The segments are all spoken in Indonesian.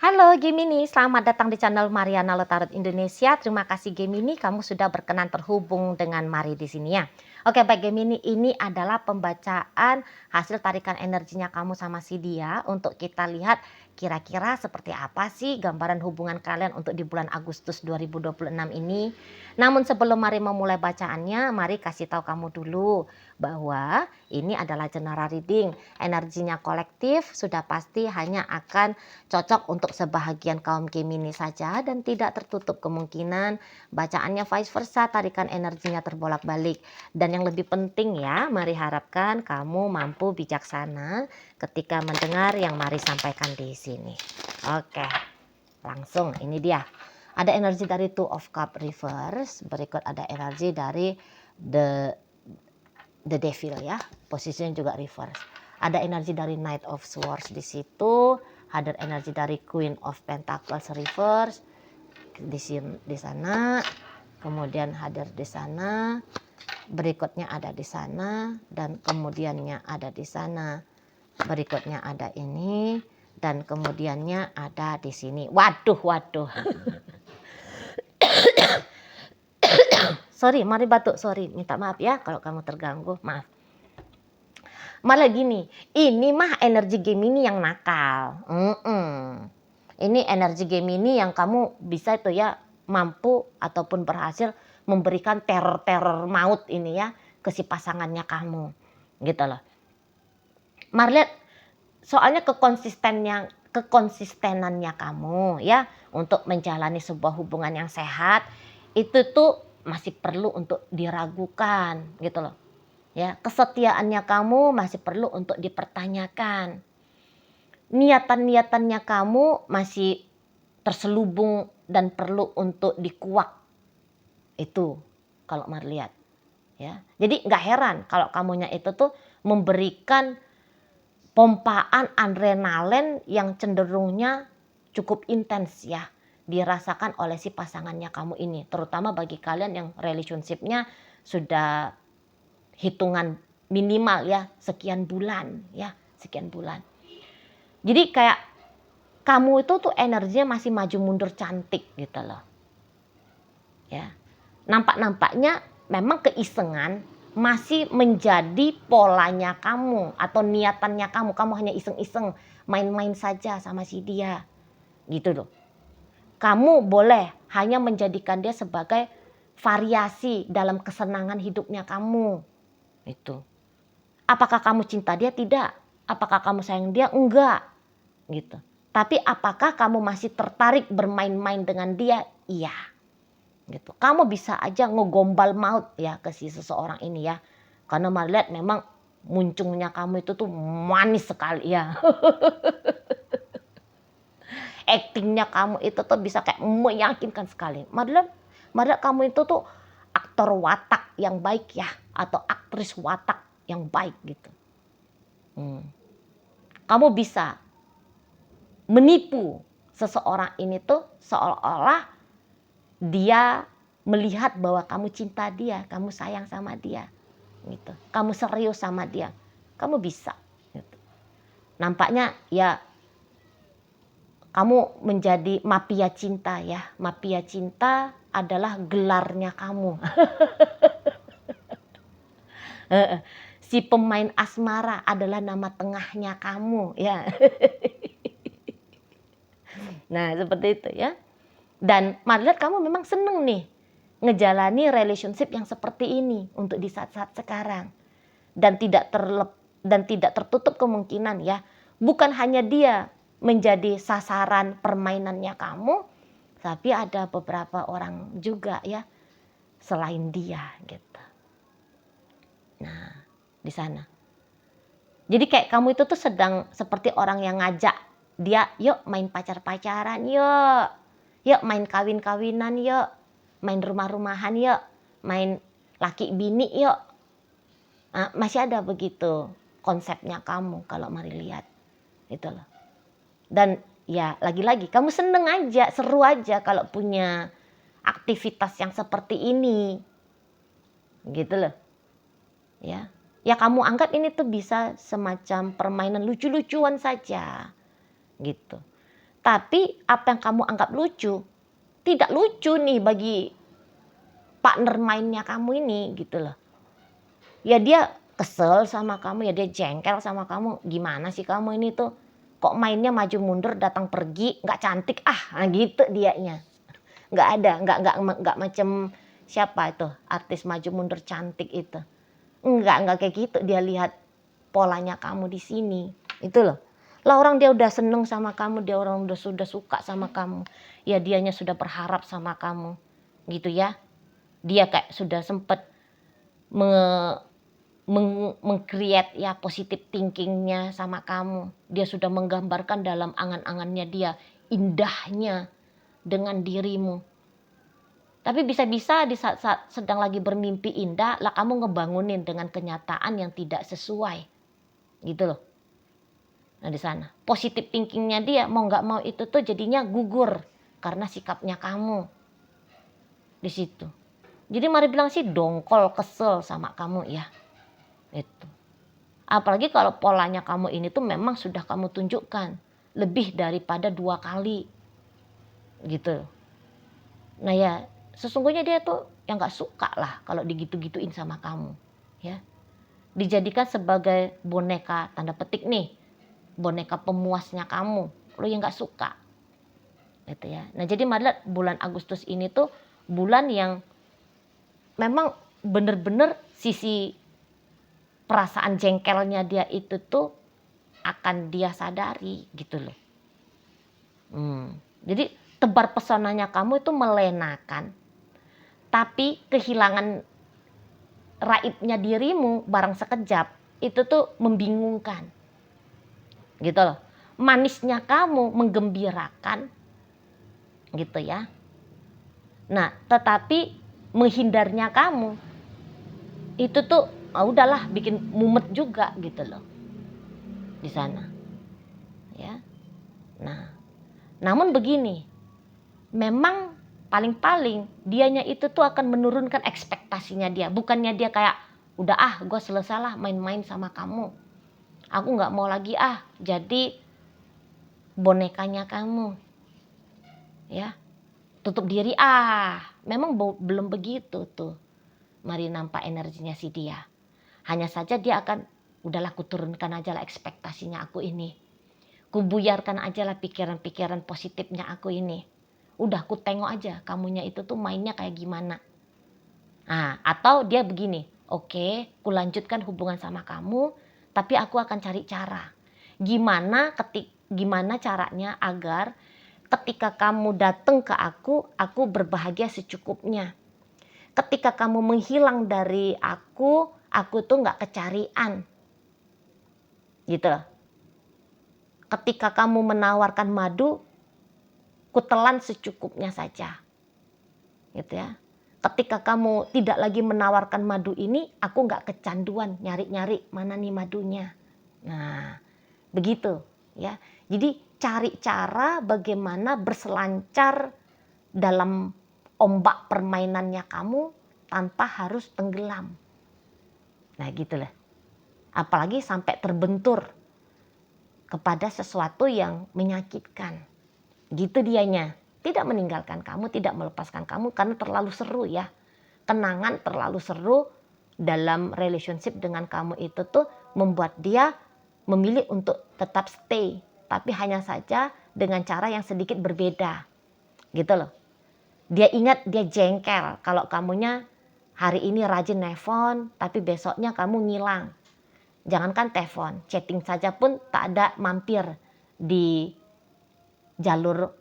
Halo Gemini, selamat datang di channel Mariana Lotarot Indonesia. Terima kasih Gemini, kamu sudah berkenan terhubung dengan Mari di sini ya. Oke baik Gemini, ini adalah pembacaan hasil tarikan energinya kamu sama si dia untuk kita lihat kira-kira seperti apa sih gambaran hubungan kalian untuk di bulan Agustus 2026 ini. Namun sebelum Mari memulai bacaannya, mari kasih tahu kamu dulu bahwa ini adalah general reading. Energinya kolektif sudah pasti hanya akan cocok untuk sebahagian kaum Gemini saja dan tidak tertutup kemungkinan bacaannya vice versa, tarikan energinya terbolak-balik. Dan yang lebih penting ya, mari harapkan kamu mampu bijaksana ketika mendengar yang Mari sampaikan di sini. Oke, langsung ini dia. Ada energi dari Two of Cup reverse, berikut ada energi dari the Devil ya, posisinya juga reverse. Ada energi dari Knight of Swords di situ, ada energi dari Queen of Pentacles reverse di sana, kemudian hadir di sana, berikutnya ada di sana, dan kemudiannya ada di sana, berikutnya ada ini, dan kemudiannya ada di sini. Waduh, waduh. Sorry, Mari batuk, sorry, minta maaf ya kalau kamu terganggu, maaf. Malah gini, ini mah energi Gemini yang nakal. Ini energi Gemini yang kamu bisa itu ya mampu ataupun berhasil memberikan teror-teror maut ini ya ke si pasangannya kamu, gitu loh. Mari lihat soalnya kekonsistenannya kamu ya untuk menjalani sebuah hubungan yang sehat itu tuh masih perlu untuk diragukan, gitu loh. Ya, kesetiaannya kamu masih perlu untuk dipertanyakan. Niatan-niatannya kamu masih terselubung dan perlu untuk dikuak. Itu kalau Mari lihat. Ya. Jadi nggak heran kalau kamunya itu tuh memberikan pompaan adrenalin yang cenderungnya cukup intens ya dirasakan oleh si pasangannya kamu ini. Terutama bagi kalian yang relationship-nya sudah hitungan minimal ya sekian bulan ya, sekian bulan. Jadi kayak kamu itu tuh energinya masih maju mundur cantik gitu loh. Ya. Nampak-nampaknya memang keisengan masih menjadi polanya kamu atau niatannya kamu hanya iseng-iseng main-main saja sama si dia. Gitu loh. Kamu boleh hanya menjadikan dia sebagai variasi dalam kesenangan hidupnya kamu. Itu. Apakah kamu cinta dia? Tidak. Apakah kamu sayang dia? Enggak. Gitu. Tapi apakah kamu masih tertarik bermain-main dengan dia? Iya. Gitu. Kamu bisa aja ngegombal maut ya ke si seseorang ini ya. Karena Mari lihat memang muncungnya kamu itu tuh manis sekali ya. Actingnya kamu itu tuh bisa kayak meyakinkan sekali. Mari lihat kamu itu tuh aktor watak yang baik ya. Atau aktris watak yang baik gitu. Kamu bisa menipu seseorang ini tuh seolah-olah dia melihat bahwa kamu cinta dia, kamu sayang sama dia, gitu. Kamu serius sama dia, kamu bisa. Gitu. Nampaknya ya kamu menjadi mafia cinta ya. Mafia cinta adalah gelarnya kamu. Si pemain asmara adalah nama tengahnya kamu ya. Nah seperti itu ya. Dan Mari lihat kamu memang seneng nih ngejalani relationship yang seperti ini untuk di saat-saat sekarang. Dan tidak tertutup kemungkinan ya. Bukan hanya dia menjadi sasaran permainannya kamu, tapi ada beberapa orang juga ya selain dia gitu. Nah, di sana. Jadi kayak kamu itu tuh sedang seperti orang yang ngajak dia, yuk main pacar-pacaran, yuk. Yuk main kawin-kawinan, yuk. Main rumah-rumahan, yuk. Main laki bini, yuk. Nah, masih ada begitu konsepnya kamu kalau Mari lihat. Itu loh. Dan ya lagi-lagi kamu seneng aja, seru aja kalau punya aktivitas yang seperti ini. Gitu loh. Ya. Ya kamu anggap ini tuh bisa semacam permainan lucu-lucuan saja. Gitu. Tapi apa yang kamu anggap lucu, tidak lucu nih bagi partner mainnya kamu ini gitu loh. Ya dia kesel sama kamu, ya dia jengkel sama kamu. Gimana sih kamu ini tuh, kok mainnya maju mundur datang pergi, nggak cantik nah gitu dianya. Nggak ada, nggak macam siapa itu artis maju mundur cantik itu. Nggak kayak gitu dia lihat polanya kamu di sini. Itu loh. Lah orang dia udah seneng sama kamu, dia orang udah sudah suka sama kamu. Ya dianya sudah berharap sama kamu. Gitu ya. Dia kayak sudah sempet meng-create ya positive thinkingnya sama kamu. Dia sudah menggambarkan dalam angan-angannya dia indahnya dengan dirimu. Tapi bisa-bisa di saat sedang lagi bermimpi indah, lah kamu ngebangunin dengan kenyataan yang tidak sesuai. Gitu loh. Nah di sana, positive thinkingnya dia mau nggak mau itu tuh jadinya gugur karena sikapnya kamu di situ. Jadi mari bilang sih dongkol, kesel sama kamu ya. Itu. Apalagi kalau polanya kamu ini tuh memang sudah kamu tunjukkan lebih daripada 2 kali. Gitu. Nah ya, sesungguhnya dia tuh yang nggak suka lah kalau digitu-gituin sama kamu, ya. Dijadikan sebagai boneka tanda petik nih, boneka pemuasnya kamu, lo yang nggak suka, gitu ya. Nah jadi marilah bulan Agustus ini tuh bulan yang memang bener-bener sisi perasaan jengkelnya dia itu tuh akan dia sadari gitu loh. Jadi tebar pesonanya kamu itu melenakan, tapi kehilangan raibnya dirimu barang sekejap itu tuh membingungkan. Gitu loh. Manisnya kamu menggembirakan. Gitu ya. Nah, tetapi menghindarnya kamu itu tuh udahlah bikin mumet juga gitu loh. Di sana. Ya. Nah, namun begini. Memang paling-paling dianya itu tuh akan menurunkan ekspektasinya dia. Bukannya dia kayak udah gue selesai lah main-main sama kamu. Aku gak mau lagi jadi bonekanya kamu. Ya, tutup diri memang belum begitu tuh. Mari nampak energinya si dia. Hanya saja dia akan udahlah kuturunkan aja lah ekspektasinya aku ini. Kubuyarkan aja lah pikiran-pikiran positifnya aku ini. Udah ku tengok aja kamunya itu tuh mainnya kayak gimana. Atau dia begini, oke, ku lanjutkan hubungan sama kamu, tapi aku akan cari cara. Gimana caranya agar ketika kamu datang ke aku berbahagia secukupnya. Ketika kamu menghilang dari aku tuh nggak kecarian. Gitu loh. Ketika kamu menawarkan madu, kutelan secukupnya saja. Gitu ya. Ketika kamu tidak lagi menawarkan madu ini, aku nggak kecanduan nyari-nyari mana nih madunya. Nah, begitu ya. Jadi cari cara bagaimana berselancar dalam ombak permainannya kamu tanpa harus tenggelam. Nah, gitulah. Apalagi sampai terbentur kepada sesuatu yang menyakitkan. Gitu dianya. Tidak meninggalkan kamu, tidak melepaskan kamu karena terlalu seru ya. Kenangan terlalu seru dalam relationship dengan kamu itu tuh membuat dia memilih untuk tetap stay. Tapi hanya saja dengan cara yang sedikit berbeda. Gitu loh. Dia ingat, dia jengkel kalau kamunya hari ini rajin nelfon tapi besoknya kamu ngilang. Jangankan telepon, chatting saja pun tak ada mampir di jalur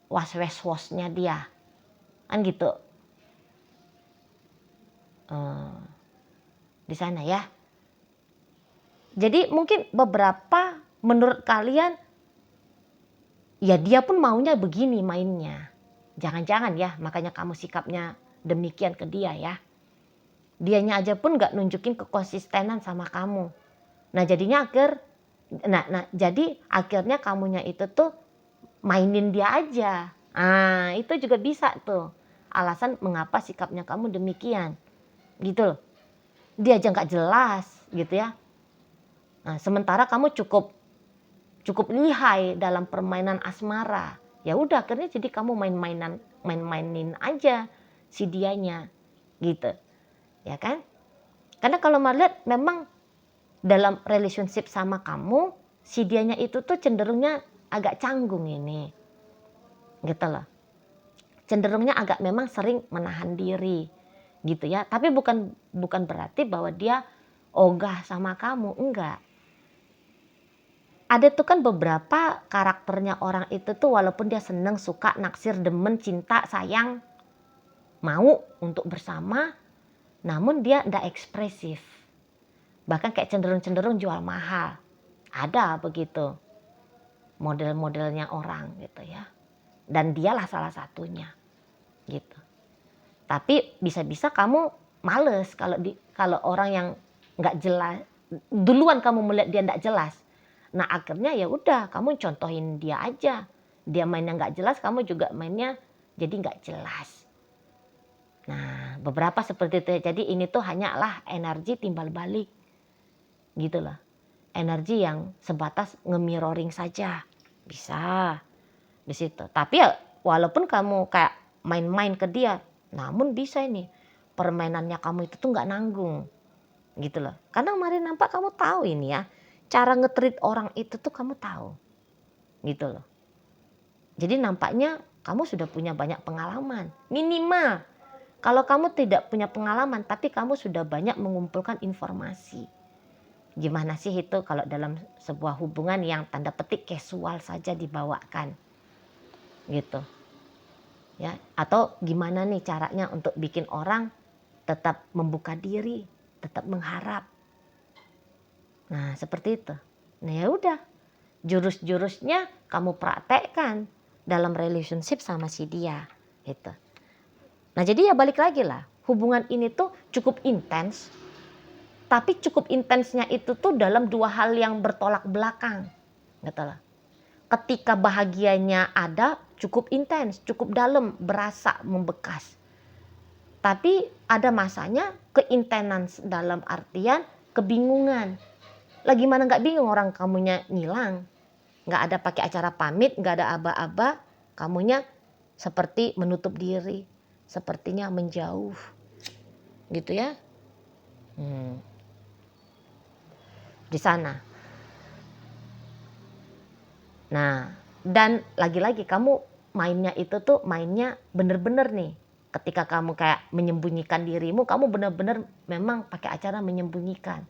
was-was-wasnya dia. Kan gitu. Di sana ya. Jadi mungkin beberapa menurut kalian ya dia pun maunya begini mainnya. Jangan-jangan ya makanya kamu sikapnya demikian ke dia ya. Dianya aja pun gak nunjukin kekonsistenan sama kamu. Nah jadinya jadi akhirnya kamunya itu tuh mainin dia aja. Itu juga bisa tuh. Alasan mengapa sikapnya kamu demikian. Gitu loh. Dia aja gak jelas gitu ya. Nah, sementara kamu cukup cukup lihai dalam permainan asmara. Ya udah, akhirnya jadi kamu main-mainin aja si dianya gitu. Ya kan? Karena kalau melihat memang dalam relationship sama kamu, si dianya itu tuh cenderungnya agak canggung ini. Gitu loh. Cenderungnya agak memang sering menahan diri gitu ya. Tapi bukan berarti bahwa dia ogah sama kamu, enggak. Ada tuh kan beberapa karakternya orang itu tuh walaupun dia seneng, suka, naksir, demen, cinta, sayang, mau untuk bersama, namun dia ndak ekspresif. Bahkan kayak cenderung-cenderung jual mahal. Ada begitu model-modelnya orang gitu ya. Dan dialah salah satunya gitu. Tapi bisa-bisa kamu males kalau orang yang nggak jelas, duluan kamu melihat dia nggak jelas. Nah akhirnya ya udah kamu contohin dia aja. Dia mainnya nggak jelas, kamu juga mainnya jadi nggak jelas. Nah beberapa seperti itu. Jadi ini tuh hanyalah energi timbal balik gitu loh. Energi yang sebatas nge-mirroring saja. Bisa di situ. Tapi ya walaupun kamu kayak main-main ke dia, namun bisa ini permainannya kamu itu tuh nggak nanggung gitu loh. Karena kemarin nampak kamu tahu ini ya, cara nge-treat orang itu tuh kamu tahu gitu loh. Jadi nampaknya kamu sudah punya banyak pengalaman. Minimal kalau kamu tidak punya pengalaman tapi kamu sudah banyak mengumpulkan informasi. Gimana sih itu kalau dalam sebuah hubungan yang tanda petik casual saja dibawakan gitu. Ya, atau gimana nih caranya untuk bikin orang tetap membuka diri, tetap mengharap. Nah, seperti itu. Nah, ya udah. Jurus-jurusnya kamu praktekkan dalam relationship sama si dia, gitu. Nah, jadi ya balik lagi lah. Hubungan ini tuh cukup intens. Tapi cukup intensnya itu tuh dalam dua hal yang bertolak belakang. Gitu lah. Ketika bahagianya ada, cukup intens, cukup dalam, berasa membekas. Tapi ada masanya keintenan dalam artian kebingungan. Lah gimana nggak bingung, orang kamunya ngilang. Nggak ada pakai acara pamit, nggak ada aba-aba. Kamunya seperti menutup diri, sepertinya menjauh. Gitu ya. Di sana. Nah, dan lagi-lagi kamu mainnya itu tuh mainnya bener-bener nih. Ketika kamu kayak menyembunyikan dirimu, kamu benar-benar memang pakai acara menyembunyikan.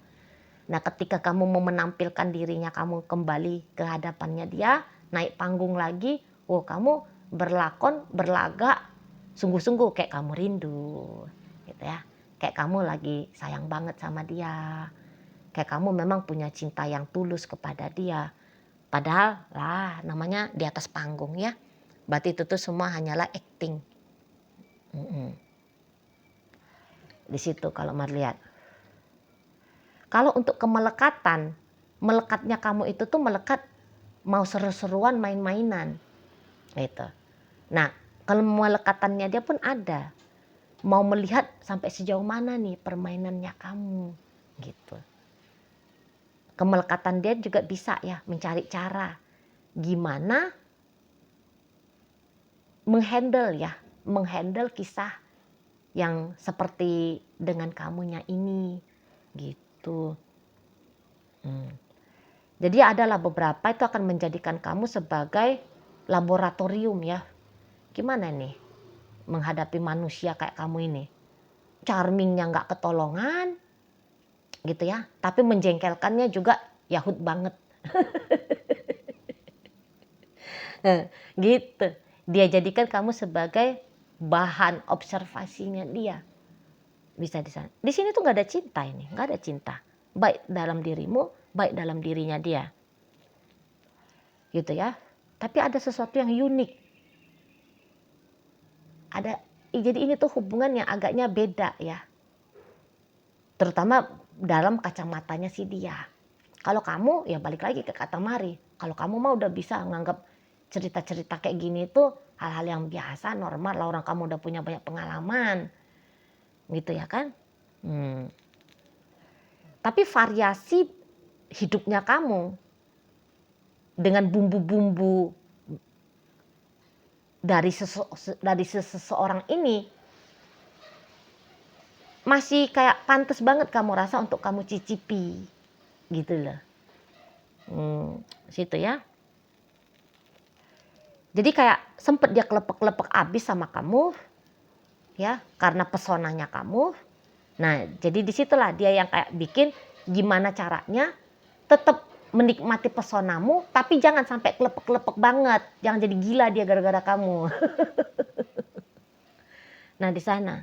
Nah, ketika kamu mau menampilkan dirinya, kamu kembali ke hadapannya dia, naik panggung lagi, kamu berlakon, berlagak, sungguh-sungguh kayak kamu rindu, gitu ya. Kayak kamu lagi sayang banget sama dia. Kayak kamu memang punya cinta yang tulus kepada dia. Padahal lah namanya di atas panggung ya. Berarti itu tuh semua hanyalah acting. Di situ kalau mau lihat. Kalau untuk kemelekatan, melekatnya kamu itu tuh melekat mau seru-seruan main-mainan. Gitu. Nah, kalau melekatannya dia pun ada. Mau melihat sampai sejauh mana nih permainannya kamu. Gitu. Kemelekatan dia juga bisa ya mencari cara. Gimana menghandle kisah yang seperti dengan kamunya ini gitu. Jadi adalah beberapa itu akan menjadikan kamu sebagai laboratorium ya. Gimana nih menghadapi manusia kayak kamu ini? Charmingnya nggak ketolongan gitu ya. Tapi menjengkelkannya juga yahut banget. Gitu. Dia jadikan kamu sebagai bahan observasinya dia. Bisa di sana. Di sini tuh nggak ada cinta ini, nggak ada cinta. Baik dalam dirimu, baik dalam dirinya dia. Gitu ya. Tapi ada sesuatu yang unik. Jadi ini tuh hubungan yang agaknya beda ya. Terutama dalam kacamatanya si dia. Kalau kamu ya balik lagi ke kata Mari. Kalau kamu mah udah bisa nganggap cerita-cerita kayak gini tuh hal-hal yang biasa, normal lah, orang kamu udah punya banyak pengalaman. Gitu ya kan? Tapi variasi hidupnya kamu dengan bumbu-bumbu dari seseorang ini masih kayak pantas banget kamu rasa untuk kamu cicipi gitu loh. Situ ya. Jadi kayak sempet dia kelepek-kelepek abis sama kamu ya, karena pesonanya kamu. Nah jadi disitulah dia yang kayak bikin gimana caranya tetap menikmati pesonamu, tapi jangan sampai kelepek-kelepek banget, jangan jadi gila dia gara-gara kamu. Nah di sana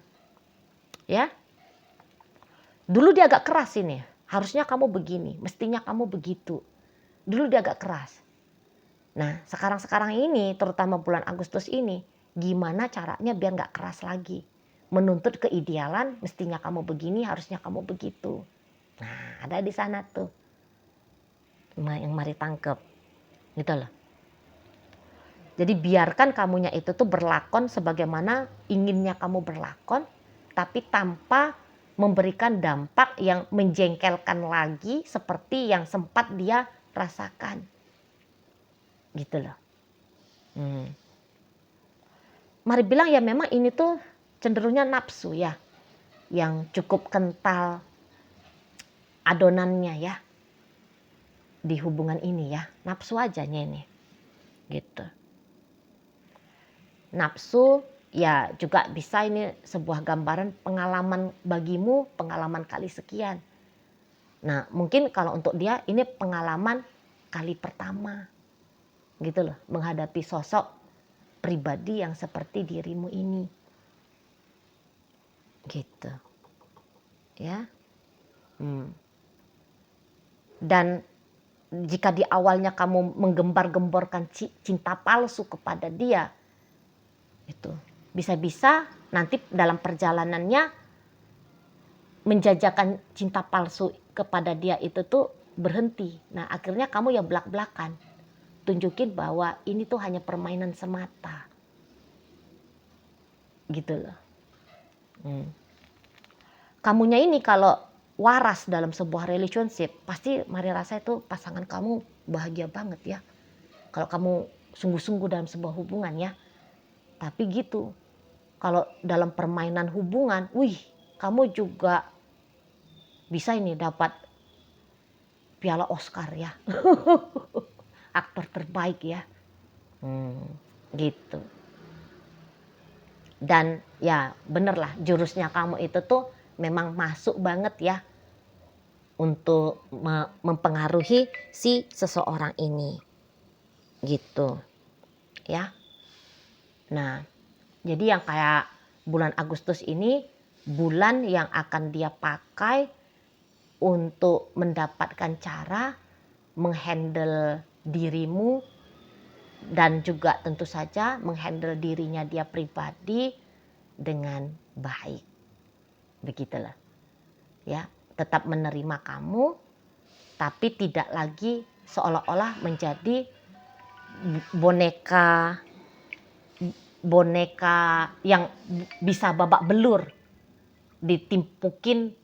ya, dulu dia agak keras ini, harusnya kamu begini, mestinya kamu begitu. Dulu dia agak keras. Nah sekarang ini, terutama bulan Agustus ini, gimana caranya biar gak keras lagi. Menuntut keidealan, mestinya kamu begini, harusnya kamu begitu. Nah ada di sana tuh yang mari tangkep gitu loh. Jadi biarkan kamunya itu tuh berlakon sebagaimana inginnya kamu berlakon, tapi tanpa memberikan dampak yang menjengkelkan lagi seperti yang sempat dia rasakan. Gitu loh. Mari bilang ya memang ini tuh cenderungnya nafsu ya, yang cukup kental adonannya ya di hubungan ini ya, nafsu ajanya ini gitu. Nafsu ya juga bisa ini sebuah gambaran pengalaman bagimu, pengalaman kali sekian. Nah mungkin kalau untuk dia ini pengalaman kali pertama gitu loh, menghadapi sosok pribadi yang seperti dirimu ini gitu ya. Dan jika di awalnya kamu menggembar-gemborkan cinta palsu kepada dia, itu bisa-bisa nanti dalam perjalanannya menjajakan cinta palsu kepada dia itu tuh berhenti. Nah akhirnya kamu ya belak-belakan, tunjukin bahwa ini tuh hanya permainan semata gitu loh. Kamunya ini kalau waras dalam sebuah relationship, pasti mari rasa itu pasangan kamu bahagia banget ya kalau kamu sungguh-sungguh dalam sebuah hubungan ya. Tapi gitu, kalau dalam permainan hubungan, wih kamu juga bisa ini dapat piala Oscar ya. Aktor terbaik ya. Gitu. Dan ya bener lah, jurusnya kamu itu tuh memang masuk banget ya untuk mempengaruhi si seseorang ini. Gitu. Ya. Nah, jadi yang kayak bulan Agustus ini bulan yang akan dia pakai untuk mendapatkan cara menghandle dirimu dan juga tentu saja menghandle dirinya dia pribadi dengan baik. Begitulah. Ya, tetap menerima kamu tapi tidak lagi seolah-olah menjadi boneka yang bisa babak belur ditimpukin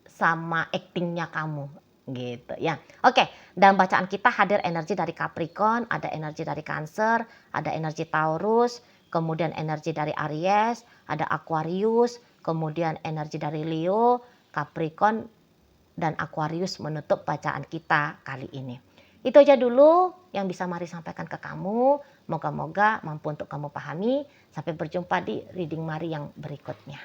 sama aktingnya kamu gitu ya. Oke, dalam bacaan kita hadir energi dari Capricorn, ada energi dari Cancer, ada energi Taurus, kemudian energi dari Aries, ada Aquarius, kemudian energi dari Leo, Capricorn dan Aquarius menutup bacaan kita kali ini. Itu aja dulu yang bisa Mari sampaikan ke kamu. Moga-moga mampu untuk kamu pahami. Sampai berjumpa di reading Mari yang berikutnya.